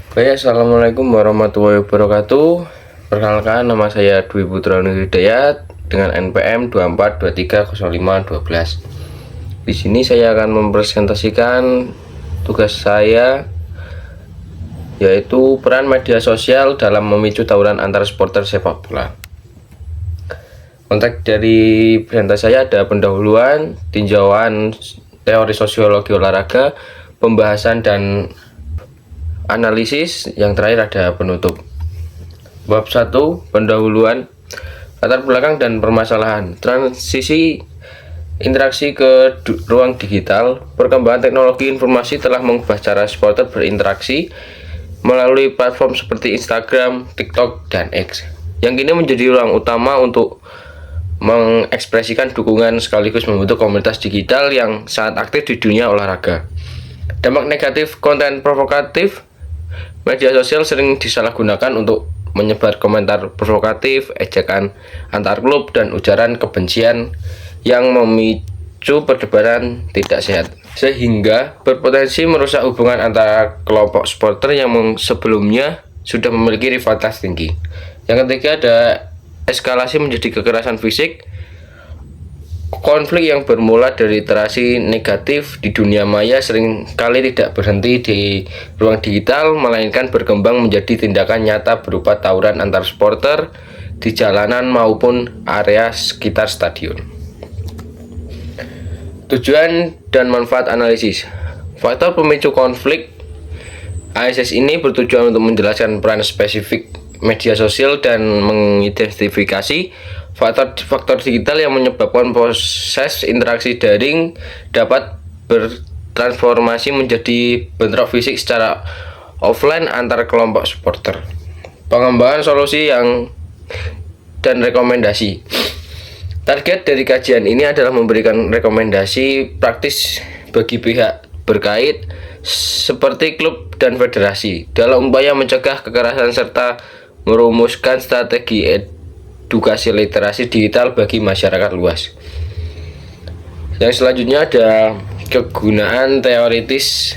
Baik, assalamualaikum warahmatullahi wabarakatuh. Perkenalkan, nama saya Dwi Putra Nur Hidayat dengan NPM 24230512. Di sini saya akan mempresentasikan tugas saya, yaitu peran media sosial dalam memicu tawuran antar supporter sepak bola. Konteks dari presentasi saya ada pendahuluan, tinjauan teori sosiologi olahraga, pembahasan dan analisis, yang terakhir ada penutup. Bab 1, pendahuluan, latar belakang dan permasalahan, transisi interaksi ke ruang digital. Perkembangan teknologi informasi telah mengubah cara supporter berinteraksi melalui platform seperti Instagram, TikTok, dan X, yang kini menjadi ruang utama untuk mengekspresikan dukungan sekaligus membentuk komunitas digital yang sangat aktif di dunia olahraga. Dampak negatif konten provokatif. Media sosial sering disalahgunakan untuk menyebar komentar provokatif, ejekan antar klub, dan ujaran kebencian yang memicu perdebatan tidak sehat, sehingga berpotensi merusak hubungan antara kelompok supporter yang sebelumnya sudah memiliki rivalitas tinggi. Yang ketiga ada eskalasi menjadi kekerasan fisik. Konflik yang bermula dari literasi negatif di dunia maya sering kali tidak berhenti di ruang digital, melainkan berkembang menjadi tindakan nyata berupa tawuran antar supporter di jalanan maupun area sekitar stadion. Tujuan dan manfaat analisis. Faktor pemicu konflik. ASS ini bertujuan untuk menjelaskan peran spesifik media sosial dan mengidentifikasi faktor digital yang menyebabkan proses interaksi daring dapat bertransformasi menjadi bentrok fisik secara offline antar kelompok supporter. Pengembangan solusi dan rekomendasi. Target dari kajian ini adalah memberikan rekomendasi praktis bagi pihak berkait seperti klub dan federasi dalam upaya mencegah kekerasan serta merumuskan strategi edukasi literasi digital bagi masyarakat luas. Yang selanjutnya ada kegunaan teoritis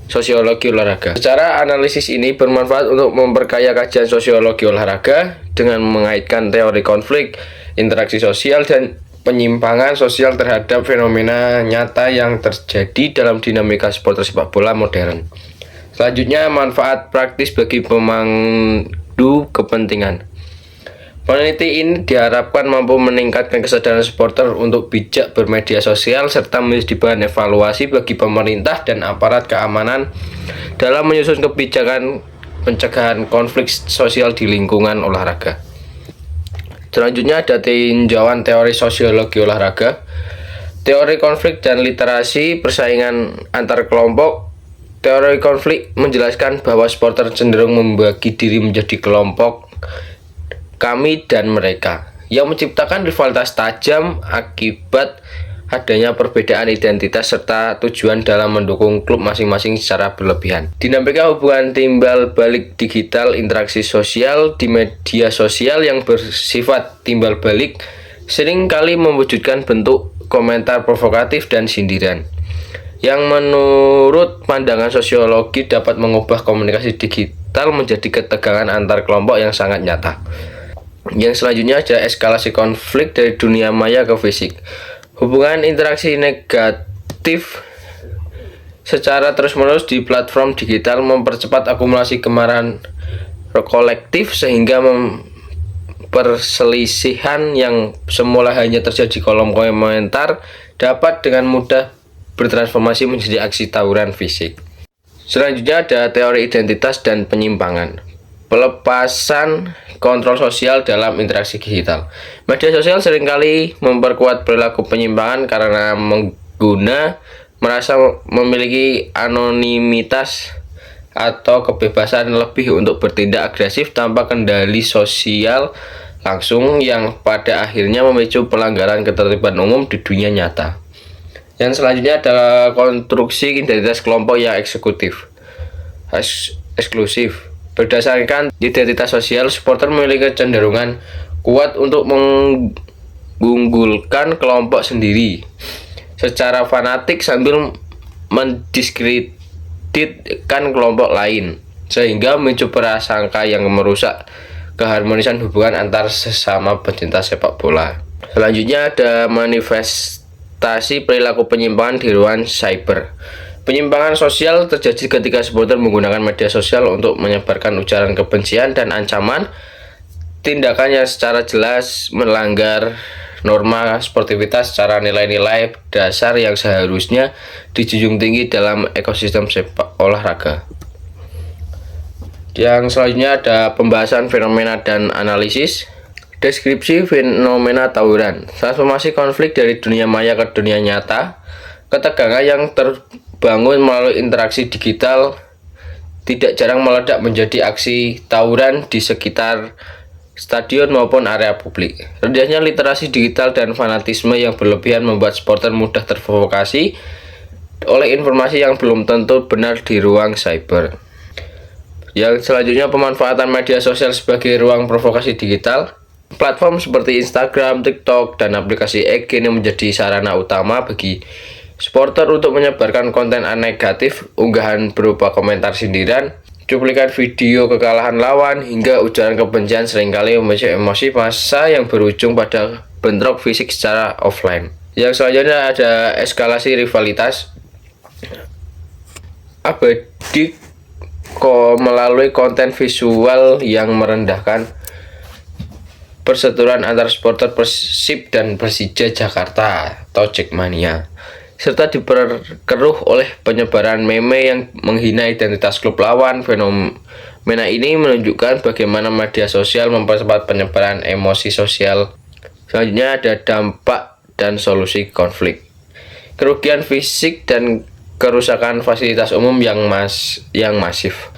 sosiologi olahraga. Secara analisis ini bermanfaat untuk memperkaya kajian sosiologi olahraga dengan mengaitkan teori konflik, interaksi sosial, dan penyimpangan sosial terhadap fenomena nyata yang terjadi dalam dinamika supporter sepak bola modern. Selanjutnya, manfaat praktis bagi pemandu kepentingan. Peneliti ini diharapkan mampu meningkatkan kesadaran supporter untuk bijak bermedia sosial serta menjadi bahan evaluasi bagi pemerintah dan aparat keamanan dalam menyusun kebijakan pencegahan konflik sosial di lingkungan olahraga. Selanjutnya ada tinjauan teori sosiologi olahraga. Teori konflik dan literasi persaingan antar kelompok. Teori konflik menjelaskan bahwa supporter cenderung membagi diri menjadi kelompok kami dan mereka, yang menciptakan rivalitas tajam akibat adanya perbedaan identitas serta tujuan dalam mendukung klub masing-masing secara berlebihan. Dinamika hubungan timbal balik digital. Interaksi sosial di media sosial yang bersifat timbal balik sering kali mewujudkan bentuk komentar provokatif dan sindiran, yang menurut pandangan sosiologi dapat mengubah komunikasi digital menjadi ketegangan antar kelompok yang sangat nyata. Yang selanjutnya ada eskalasi konflik dari dunia maya ke fisik. Hubungan interaksi negatif secara terus-menerus di platform digital mempercepat akumulasi kemarahan kolektif sehingga perselisihan yang semula hanya terjadi kolom komentar dapat dengan mudah bertransformasi menjadi aksi tawuran fisik. Selanjutnya ada teori identitas dan penyimpangan. Pelepasan kontrol sosial dalam interaksi digital. Media sosial seringkali memperkuat perilaku penyimpangan karena pengguna merasa memiliki anonimitas atau kebebasan lebih untuk bertindak agresif tanpa kendali sosial langsung, yang pada akhirnya memicu pelanggaran ketertiban umum di dunia nyata. Yang selanjutnya adalah konstruksi identitas kelompok yang eksklusif. Berdasarkan identitas sosial, supporter memiliki kecenderungan kuat untuk mengunggulkan kelompok sendiri secara fanatik sambil mendiskreditkan kelompok lain. sehingga memicu prasangka yang merusak keharmonisan hubungan antar sesama pecinta sepak bola. Selanjutnya ada manifestasi perilaku penyimpangan di ruang cyber. Penyimpangan sosial terjadi ketika supporter menggunakan media sosial untuk menyebarkan ujaran kebencian dan ancaman. Tindakannya secara jelas melanggar norma sportivitas secara nilai-nilai dasar yang seharusnya dijunjung tinggi dalam ekosistem sepak olahraga. Yang selanjutnya ada pembahasan fenomena dan analisis. Deskripsi fenomena tawuran. Transformasi konflik dari dunia maya ke dunia nyata. Ketegangan yang terbangun melalui interaksi digital tidak jarang meledak menjadi aksi tawuran di sekitar stadion maupun area publik. Rendahnya literasi digital dan fanatisme yang berlebihan membuat supporter mudah terprovokasi oleh informasi yang belum tentu benar di ruang cyber. Yang selanjutnya pemanfaatan media sosial sebagai ruang provokasi digital. Platform seperti Instagram, TikTok, dan aplikasi X kini menjadi sarana utama bagi supporter untuk menyebarkan konten negatif, unggahan berupa komentar sindiran, cuplikan video kekalahan lawan, hingga ujaran kebencian seringkali memicu emosi massa yang berujung pada bentrok fisik secara offline. Yang selanjutnya ada eskalasi rivalitas abadi melalui konten visual yang merendahkan perseteruan antar supporter Persib dan Persija Jakarta atau Jackmania, serta diperkeruh oleh penyebaran meme yang menghina identitas klub lawan. Fenomena ini menunjukkan bagaimana media sosial mempercepat penyebaran emosi sosial. Selanjutnya ada dampak dan solusi konflik. Kerugian fisik dan kerusakan fasilitas umum yang masif.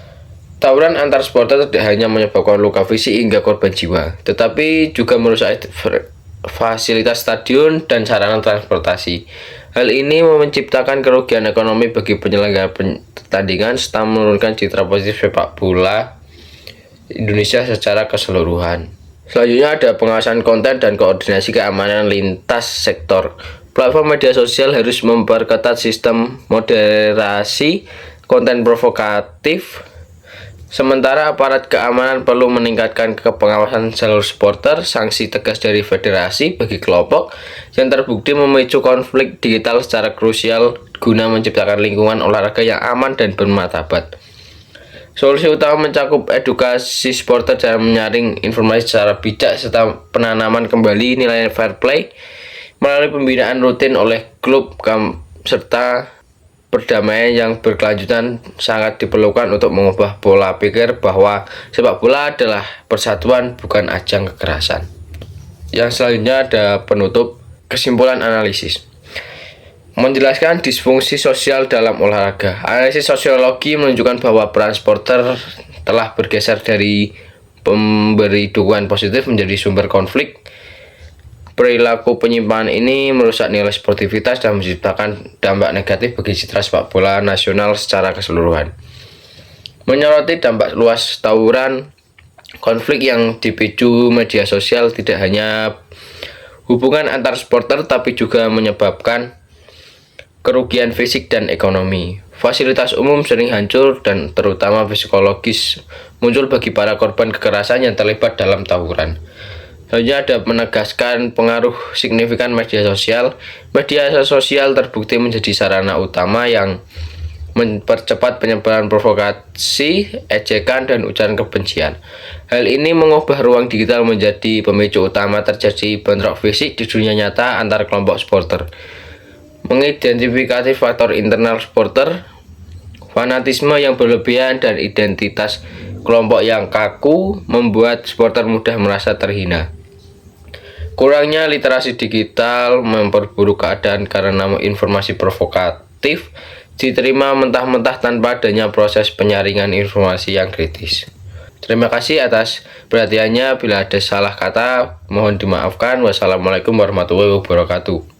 Tawuran antar supporter tidak hanya menyebabkan luka fisik hingga korban jiwa, tetapi juga merusak fasilitas stadion dan sarana transportasi. Hal ini menciptakan kerugian ekonomi bagi penyelenggara pertandingan serta menurunkan citra positif sepak bola Indonesia secara keseluruhan. Selanjutnya ada pengawasan konten dan koordinasi keamanan lintas sektor. Platform media sosial harus memperketat sistem moderasi konten provokatif. Sementara aparat keamanan perlu meningkatkan pengawasan seluruh supporter. Sanksi tegas dari federasi bagi kelompok yang terbukti memicu konflik digital secara krusial guna menciptakan lingkungan olahraga yang aman dan bermartabat. Solusi utama mencakup edukasi supporter dalam menyaring informasi secara bijak serta penanaman kembali nilai fair play melalui pembinaan rutin oleh klub serta perdamaian yang berkelanjutan sangat diperlukan untuk mengubah pola pikir bahwa sepak bola adalah persatuan, bukan ajang kekerasan. Yang selanjutnya ada penutup kesimpulan analisis. Menjelaskan disfungsi sosial dalam olahraga. Analisis sosiologi menunjukkan bahwa peran supporter telah bergeser dari pemberi dukungan positif menjadi sumber konflik. Perilaku penyimpangan ini merusak nilai sportivitas dan menciptakan dampak negatif bagi citra sepak bola nasional secara keseluruhan. Menyoroti dampak luas tawuran, konflik yang dipicu media sosial tidak hanya hubungan antar supporter tapi juga menyebabkan kerugian fisik dan ekonomi. Fasilitas umum sering hancur dan terutama psikologis muncul bagi para korban kekerasan yang terlibat dalam tawuran. Selanjutnya ada menegaskan pengaruh signifikan media sosial. Media sosial terbukti menjadi sarana utama yang mempercepat penyebaran provokasi, ejekan, dan ujaran kebencian. Hal ini mengubah ruang digital menjadi pemicu utama terjadi bentrok fisik di dunia nyata antar kelompok supporter. Mengidentifikasi faktor internal supporter, fanatisme yang berlebihan, dan identitas kelompok yang kaku membuat supporter mudah merasa terhina. Kurangnya literasi digital memperburuk keadaan karena informasi provokatif diterima mentah-mentah tanpa adanya proses penyaringan informasi yang kritis. Terima kasih atas perhatiannya. Bila ada salah kata, mohon dimaafkan. Wassalamualaikum warahmatullahi wabarakatuh.